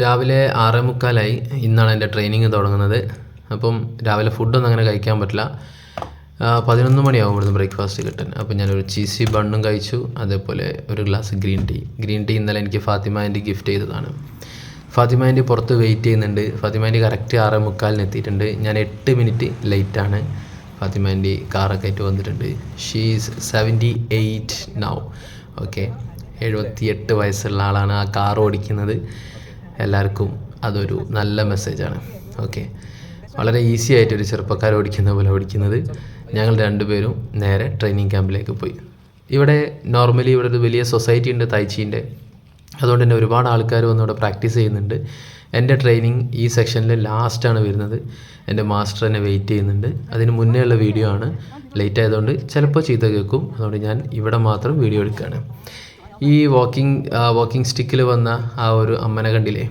രാവിലെ 6:45 ഇന്നാണ് എൻ്റെ ട്രെയിനിങ് തുടങ്ങുന്നത്. അപ്പം രാവിലെ ഫുഡൊന്നും അങ്ങനെ കഴിക്കാൻ പറ്റില്ല. 11 മണിയാവും ഇവിടുന്ന് ബ്രേക്ക്ഫാസ്റ്റ് കിട്ടാൻ. അപ്പം ഞാനൊരു ചീസി ബണ്ണും കഴിച്ചു, അതേപോലെ ഒരു ഗ്ലാസ് ഗ്രീൻ ടീ ഇന്നലെ എനിക്ക് ഫാത്തിമ ആൻറ്റി ഗിഫ്റ്റ് ചെയ്തതാണ്. ഫാത്തിമ ആൻറ്റി പുറത്ത് വെയിറ്റ് ചെയ്യുന്നുണ്ട്. ഫാത്തിമ ആൻറ്റി കറക്റ്റ് 6:45 എത്തിയിട്ടുണ്ട്. ഞാൻ 8 മിനിറ്റ് ലേറ്റാണ്. ഫാത്തിമ ആൻറ്റി കാറൊക്കെ ആയിട്ട് വന്നിട്ടുണ്ട്. She's 78 now. ഓക്കെ, 78 വയസ്സുള്ള ആളാണ് ആ കാർ ഓടിക്കുന്നത്. എല്ലാവർക്കും അതൊരു നല്ല മെസ്സേജാണ്. ഓക്കെ, വളരെ ഈസി ആയിട്ടൊരു ചെറുപ്പക്കാർ ഓടിക്കുന്ന പോലെ ഓടിക്കുന്നത്. ഞങ്ങൾ രണ്ടുപേരും നേരെ ട്രെയിനിങ് ക്യാമ്പിലേക്ക് പോയി. ഇവിടെ നോർമലി ഇവിടെ ഒരു വലിയ സൊസൈറ്റി ഉണ്ട് തായ്ച്ചീൻ്റെ. അതുകൊണ്ട് തന്നെ ഒരുപാട് ആൾക്കാർ വന്ന് ഇവിടെ പ്രാക്ടീസ് ചെയ്യുന്നുണ്ട്. എൻ്റെ ട്രെയിനിങ് ഈ സെക്ഷനിൽ ലാസ്റ്റാണ് വരുന്നത്. എൻ്റെ മാസ്റ്റർ എന്നെ വെയിറ്റ് ചെയ്യുന്നുണ്ട്. അതിന് മുന്നേ ഉള്ള വീഡിയോ ആണ്. ലേറ്റ് ആയതുകൊണ്ട് ചിലപ്പോൾ ചീത്ത കേൾക്കും. അതുകൊണ്ട് ഞാൻ ഇവിടെ മാത്രം വീഡിയോ എടുക്കുകയാണ്. ഈ വാക്കിംഗ് സ്റ്റിക്കിൽ വന്ന ആ ഒരു അമ്മനെ കണ്ടില്ലേ?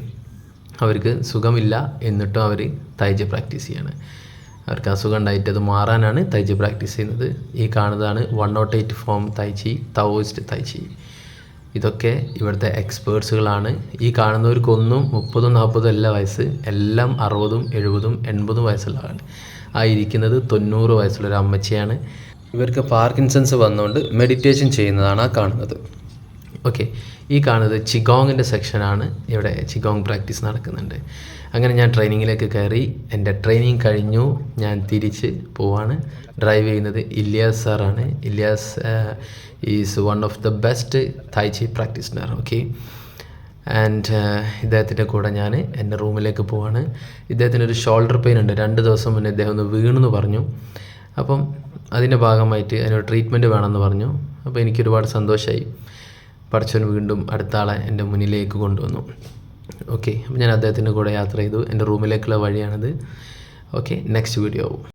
അവർക്ക് സുഖമില്ല, എന്നിട്ടും അവർ തൈജി പ്രാക്ടീസ് ചെയ്യാണ്. അവർക്ക് അസുഖം ഉണ്ടായിട്ട് അത് മാറാനാണ് തൈജി പ്രാക്ടീസ് ചെയ്യുന്നത്. ഈ കാണുന്നതാണ് 108 ഫോം തൈച്ചി, തൗസ്റ്റ് തൈച്ചി. ഇതൊക്കെ ഇവിടുത്തെ എക്സ്പേർട്സുകളാണ്. ഈ കാണുന്നവർക്കൊന്നും 30-40 അല്ല വയസ്സ്, എല്ലാം 60, 70, 80 വയസ്സുള്ളതാണ്. ആ ഇരിക്കുന്നത് 90 വയസ്സുള്ളൊരു അമ്മച്ചിയാണ്. ഇവർക്ക് പാർക്കിൻസൺസ് വന്നുകൊണ്ട് മെഡിറ്റേഷൻ ചെയ്യുന്നതാണ് ആ കാണുന്നത്. ഓക്കെ, ഈ കാണുന്നത് ചിഗോങ്ങിൻ്റെ സെക്ഷനാണ്. ഇവിടെ ചിഗോങ് പ്രാക്ടീസ് നടക്കുന്നുണ്ട്. അങ്ങനെ ഞാൻ ട്രെയിനിങ്ങിലേക്ക് കയറി. എൻ്റെ ട്രെയിനിങ് കഴിഞ്ഞു. ഞാൻ തിരിച്ച് പോവാണ്. ഡ്രൈവ് ചെയ്യുന്നത് ഇല്യാസ് സാറാണ്. Ilyas is one of the best tai chi practitioner. Okay, and ഇദ്ദേഹത്തിൻ്റെ കൂടെ ഞാൻ എൻ്റെ റൂമിലേക്ക് പോവാണ്. ഇദ്ദേഹത്തിനൊരു ഷോൾഡർ പെയിൻ ഉണ്ട്. 2 ദിവസം മുന്നേ ഇദ്ദേഹം ഒന്ന് വീണെന്ന് പറഞ്ഞു. അപ്പം അതിൻ്റെ ഭാഗമായിട്ട് അതിനൊരു ട്രീറ്റ്മെൻറ്റ് വേണമെന്ന് പറഞ്ഞു. അപ്പോൾ എനിക്കൊരുപാട് സന്തോഷമായി. പടച്ചവൻ വീണ്ടും അടുത്ത ആളെ എൻ്റെ മുന്നിലേക്ക് കൊണ്ടുവന്നു. ഓക്കെ, അപ്പോൾ ഞാൻ അദ്ദേഹത്തിൻ്റെ കൂടെ യാത്ര ചെയ്തു. എൻ്റെ റൂമിലേക്കുള്ള വഴിയാണിത്. ഓക്കെ, നെക്സ്റ്റ് വീഡിയോ ആവും.